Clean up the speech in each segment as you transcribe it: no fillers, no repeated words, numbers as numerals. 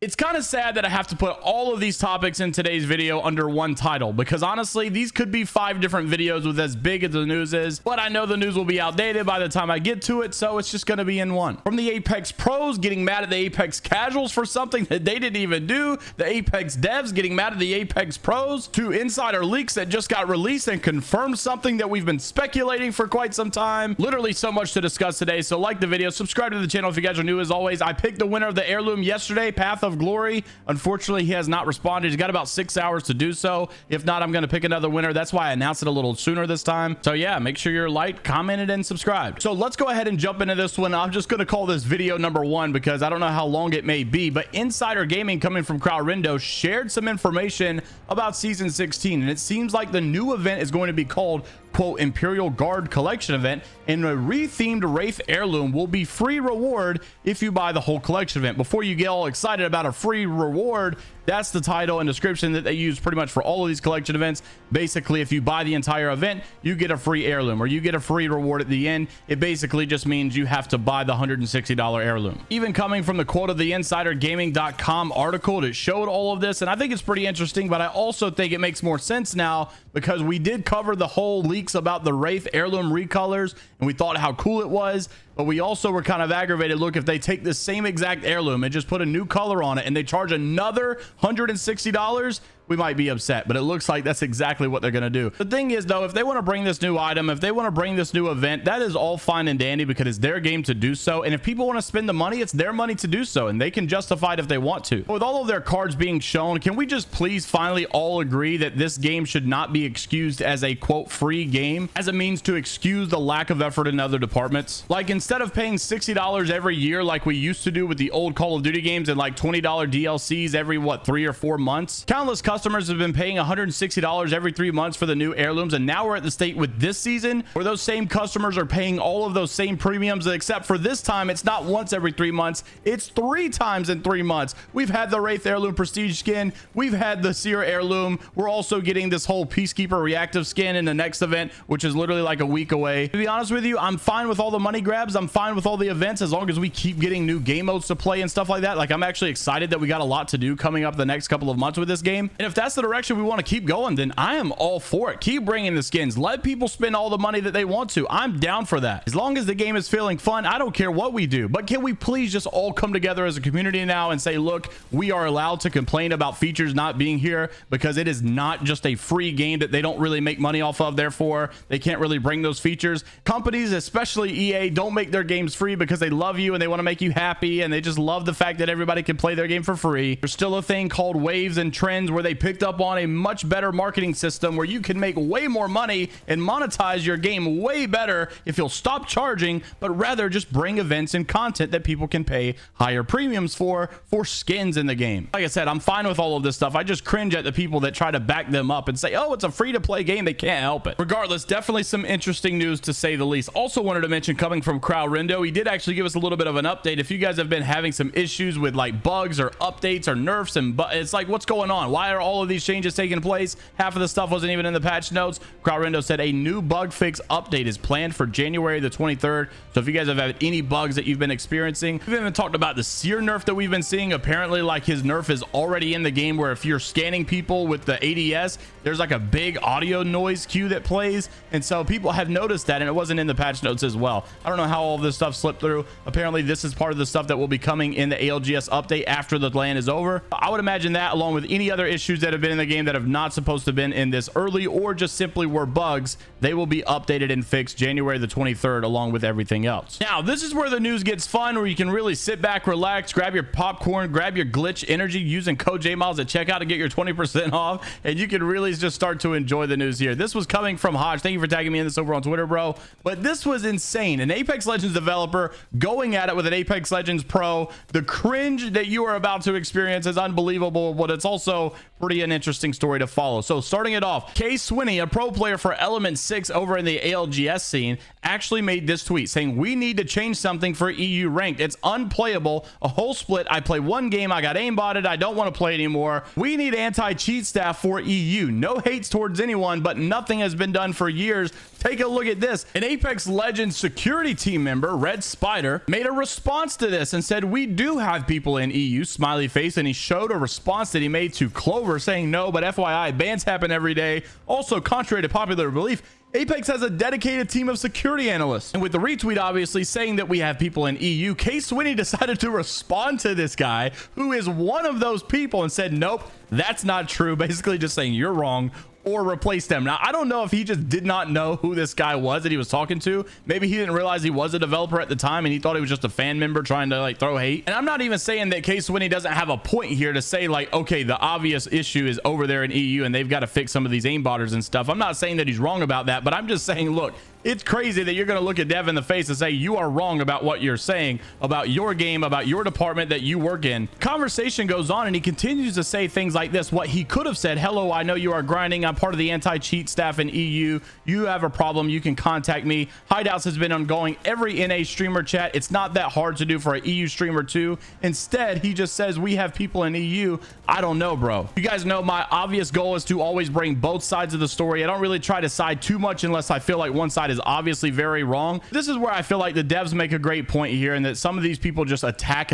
It's kind of sad that I have to put all of these topics in today's video under one title, because honestly, these could be 5 different videos with as big as the news is, but I know the news will be outdated by the time I get to it, so it's just going to be in one. From the Apex pros getting mad at the Apex casuals for something that they didn't even do, the Apex devs getting mad at the Apex pros, to insider leaks that just got released and confirmed something that we've been speculating for quite some time. Literally so much to discuss today, so like the video, subscribe to the channel if you guys are new. As always, I picked the winner of the Heirloom yesterday, Path of Glory. Unfortunately, he has not responded. He's got about 6 hours to do so. If not, I'm going to pick another winner. That's why I announced it a little sooner this time. So yeah, make sure you're liked, commented, and subscribed. So let's go ahead and jump into this one. I'm just going to call this video number 1 because I don't know how long it may be, but Insider Gaming, coming from Crowdrindo, shared some information about season 16, and it seems like the new event is going to be called, quote, Imperial Guard Collection Event, and a rethemed Wraith Heirloom will be free reward if you buy the whole collection event. Before you get all excited about a free reward, that's the title and description that they use pretty much for all of these collection events. Basically, if you buy the entire event, you get a free heirloom, or you get a free reward at the end. It basically just means you have to buy the $160 heirloom. Even coming from the quote of the InsiderGaming.com article, it showed all of this, and I think it's pretty interesting, but I also think it makes more sense now because we did cover the whole leaks about the Wraith Heirloom recolors, and we thought how cool it was. But we also were kind of aggravated. Look, if they take the same exact heirloom and just put a new color on it and they charge another $160, we might be upset, but it looks like that's exactly what they're going to do. The thing is, though, if they want to bring this new item, if they want to bring this new event, that is all fine and dandy because it's their game to do so. And if people want to spend the money, it's their money to do so, and they can justify it if they want to. But with all of their cards being shown, can we just please finally all agree that this game should not be excused as a, quote, free game, as a means to excuse the lack of effort in other departments? Like, instead of paying $60 every year like we used to do with the old Call of Duty games and like $20 DLCs every, what, 3 or 4 months, countless customers have been paying $160 every 3 months for the new heirlooms, and now we're at the state with this season where those same customers are paying all of those same premiums, except for this time it's not once every 3 months, it's 3 times in 3 months. We've had the Wraith Heirloom Prestige skin, we've had the Seer Heirloom, we're also getting this whole Peacekeeper reactive skin in the next event, which is literally like a week away. To be honest with you, I'm fine with all the money grabs, I'm fine with all the events as long as we keep getting new game modes to play and stuff like that. Like, I'm actually excited that we got a lot to do coming up the next couple of months with this game, and if that's the direction we want to keep going, then I am all for it. Keep bringing the skins, let people spend all the money that they want to. I'm down for that. As long as the game is feeling fun, I don't care what we do. But can we please just all come together as a community now and say, look, we are allowed to complain about features not being here because it is not just a free game that they don't really make money off of, therefore they can't really bring those features. Companies, especially EA, don't make their games free because they love you and they want to make you happy, and they just love the fact that everybody can play their game for free. There's still a thing called waves and trends where they picked up on a much better marketing system where you can make way more money and monetize your game way better if you'll stop charging, but rather just bring events and content that people can pay higher premiums for skins in the game. Like I said, I'm fine with all of this stuff. I just cringe at the people that try to back them up and say, oh, it's a free-to-play game, they can't help it. Regardless, definitely some interesting news to say the least. Also wanted to mention, coming from Crowdrindo, he did actually give us a little bit of an update. If you guys have been having some issues with like bugs or updates or nerfs, and it's like, what's going on? Why are all of these changes taking place? Half of the stuff wasn't even in the patch notes. Crowdrindo said a new bug fix update is planned for January the 23rd. So if you guys have had any bugs that you've been experiencing, we've even talked about the Seer nerf that we've been seeing. Apparently, like, his nerf is already in the game, where if you're scanning people with the ADS, there's like a big audio noise cue that plays, and so people have noticed that, and it wasn't in the patch notes as well. I don't know how all this stuff slipped through. Apparently this is part of the stuff that will be coming in the ALGS update after the LAN is over. I would imagine that, along with any other issues that have been in the game that have not supposed to have been in this early or just simply were bugs, they will be updated and fixed January the 23rd along with everything else. Now, this is where the news gets fun, where you can really sit back, relax, grab your popcorn, grab your Glytch energy using code JMeyels at checkout to get your 20% off, and you can really just start to enjoy the news here. This was coming from Hodge. Thank you for tagging me in this over on Twitter, bro. But this was insane. An Apex Legends developer going at it with an Apex Legends pro. The cringe that you are about to experience is unbelievable, but it's also pretty an interesting story to follow. So starting it off, K Swinney, a pro player for Element 6 over in the ALGS scene, actually made this tweet saying, "We need to change something for EU ranked. It's unplayable. A whole split. I play one game. I got aimbotted. I don't want to play anymore. We need anti-cheat staff for EU. No hates towards anyone, but nothing has been done for years. Take a look at this." An Apex Legends security team member, Red Spider, made a response to this and said, "We do have people in EU," smiley face, and he showed a response that he made to Clover saying, "No, but FYI, bans happen every day. Also, contrary to popular belief, Apex has a dedicated team of security analysts." And with the retweet obviously saying that we have people in EU, K Swinney decided to respond to this guy who is one of those people and said, "Nope, that's not true." Basically just saying you're wrong, or replace them. Now, I don't know if he just did not know who this guy was that he was talking to. Maybe he didn't realize he was a developer at the time and he thought he was just a fan member trying to like throw hate. And I'm not even saying that K Swinney doesn't have a point here to say like, okay, the obvious issue is over there in EU and they've got to fix some of these aimbotters and stuff. I'm not saying that he's wrong about that, but I'm just saying, look, it's crazy that you're going to look at Dev in the face and say you are wrong about what you're saying about your game, about your department that you work in. Conversation goes on and he continues to say things like this. What he could have said: "Hello, I know you are grinding. I'm part of the anti-cheat staff in EU. You have a problem, you can contact me. Hideouts has been ongoing every NA streamer chat. It's not that hard to do for an EU streamer too." Instead, he just says we have people in EU. I don't know, bro. You guys know my obvious goal is to always bring both sides of the story. I don't really try to side too much unless I feel like one side is obviously very wrong. This is where I feel like the devs make a great point here, and that some of these people just attack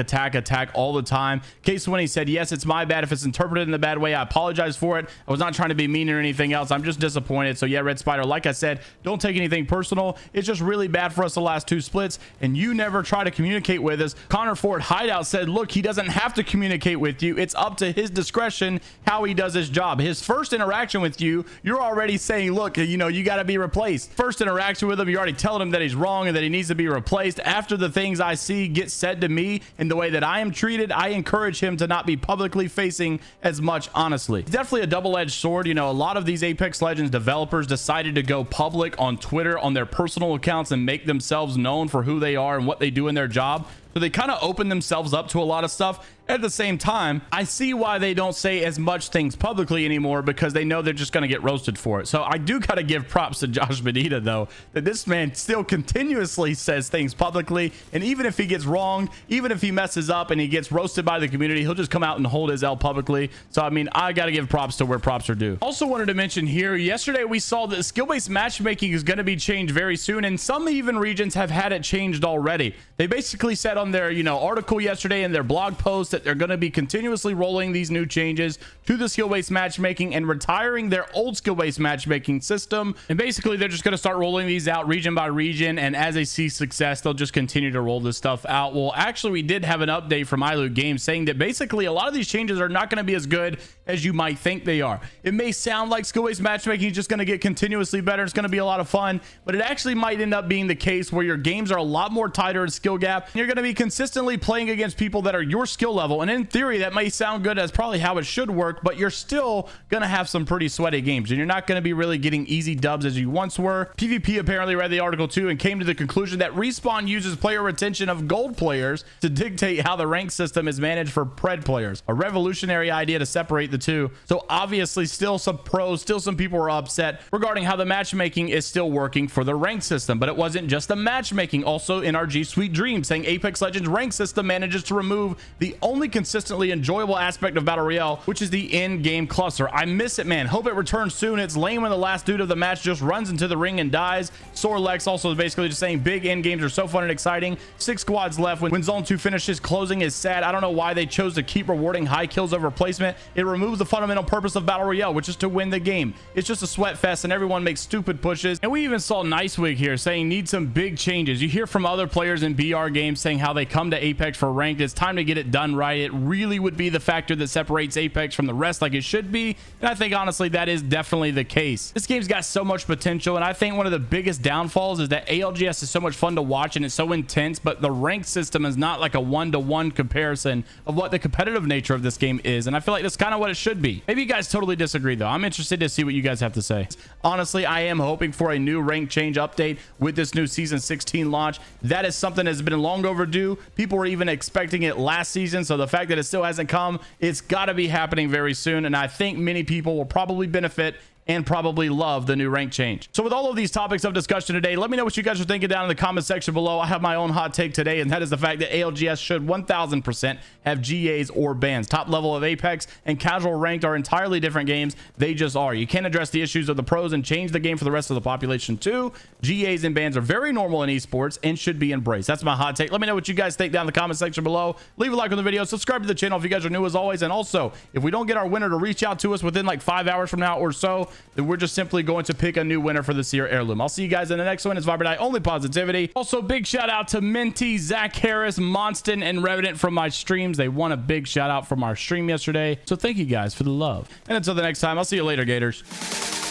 all the time. K Swinney said, "Yes, it's my bad if it's interpreted in the bad way. I apologize for it. I was not trying to be mean or anything else. I'm just disappointed." So yeah, Red Spider, like I said, don't take anything personal. It's just really bad for us the last two splits, and you never try to communicate with us. Connor Ford Hideout said, "Look, he doesn't have to communicate with you. It's up to his discretion how he does his job. His first interaction with you, you're already saying, look, you know, you got to be replaced. First interaction with him, you're already telling him that he's wrong and that he needs to be replaced. After the things I see get said to me and the way that I am treated, I encourage him to not be publicly facing as much, honestly." It's definitely a double-edged sword. You know, a lot of these Apex Legends developers decided to go public on Twitter on their personal accounts and make themselves known for who they are and what they do in their job. So they kind of open themselves up to a lot of stuff. At the same time, I see why they don't say as much things publicly anymore, because they know they're just going to get roasted for it. So I do got to give props to Josh Benita, though, that this man still continuously says things publicly. And even if he gets wrong, even if he messes up and he gets roasted by the community, he'll just come out and hold his L publicly. So, I mean, I got to give props to where props are due. Also wanted to mention here, yesterday we saw that skill-based matchmaking is going to be changed very soon. And some even regions have had it changed already. They basically said on their, you know, article yesterday in their blog post that they're going to be continuously rolling these new changes to the skill-based matchmaking and retiring their old skill-based matchmaking system. And basically they're just going to start rolling these out region by region, and as they see success, they'll just continue to roll this stuff out. Well, actually, we did have an update from iLoot Games saying that basically a lot of these changes are not going to be as good as you might think they are. It may sound like skill-based matchmaking is just going to get continuously better. It's going to be a lot of fun, but it actually might end up being the case where your games are a lot more tighter in skill gap. You're going to be consistently playing against people that are your skill level, and in theory that may sound good. That's probably how it should work, but you're still going to have some pretty sweaty games, and you're not going to be really getting easy dubs as you once were. PvP apparently read the article too and came to the conclusion that Respawn uses player retention of gold players to dictate how the rank system is managed for pred players. A revolutionary idea to separate the two. So obviously still some pros, still some people are upset regarding how the matchmaking is still working for the rank system. But it wasn't just the matchmaking. Also, NRG Sweet Dream saying Apex Legends rank system manages to remove the only consistently enjoyable aspect of Battle Royale, which is the in-game cluster. I miss it, man. Hope it returns soon. It's lame when the last dude of the match just runs into the ring and dies. Sorlex also is basically just saying big end games are so fun and exciting. 6 squads left when Zone 2 finishes. Closing is sad. I don't know why they chose to keep rewarding high kills over placement. It removes the fundamental purpose of Battle Royale, which is to win the game. It's just a sweat fest and everyone makes stupid pushes. And we even saw Nicewig here saying need some big changes. You hear from other players in BR games saying how they come to Apex for ranked. It's time to get it done right. It really would be the factor that separates Apex from the rest like it should be. And I think honestly that is definitely the case. This game's got so much potential, and I think one of the biggest downfalls is that ALGS is so much fun to watch and it's so intense, but the ranked system is not like a one-to-one comparison of what the competitive nature of this game is. And I feel like that's kind of what it should be. Maybe you guys totally disagree though. I'm interested to see what you guys have to say. Honestly, I am hoping for a new rank change update with this new season 16 launch. That is something that's been long overdue. overdue. People were even expecting it last season, so the fact that it still hasn't come, it's got to be happening very soon, and I think many people will probably benefit and probably love the new rank change. So with all of these topics of discussion today, let me know what you guys are thinking down in the comment section below. I have my own hot take today, and that is the fact that ALGS should 1000% have GAs or bans. Top level of Apex and casual ranked are entirely different games. They just are. You can't address the issues of the pros and change the game for the rest of the population too. GAs and bans are very normal in esports and should be embraced. That's my hot take. Let me know what you guys think down in the comment section below. Leave a like on the video, subscribe to the channel if you guys are new as always, and also if we don't get our winner to reach out to us within like 5 hours from now or so, then we're just simply going to pick a new winner for this year heirloom. I'll see you guys in the next one. It's Vibrant Eye, only positivity. Also, big shout out to Minty, Zach Harris, Monston, and Revenant from my streams. They won a big shout out from our stream yesterday. So thank you guys for the love. And until the next time, I'll see you later, Gators.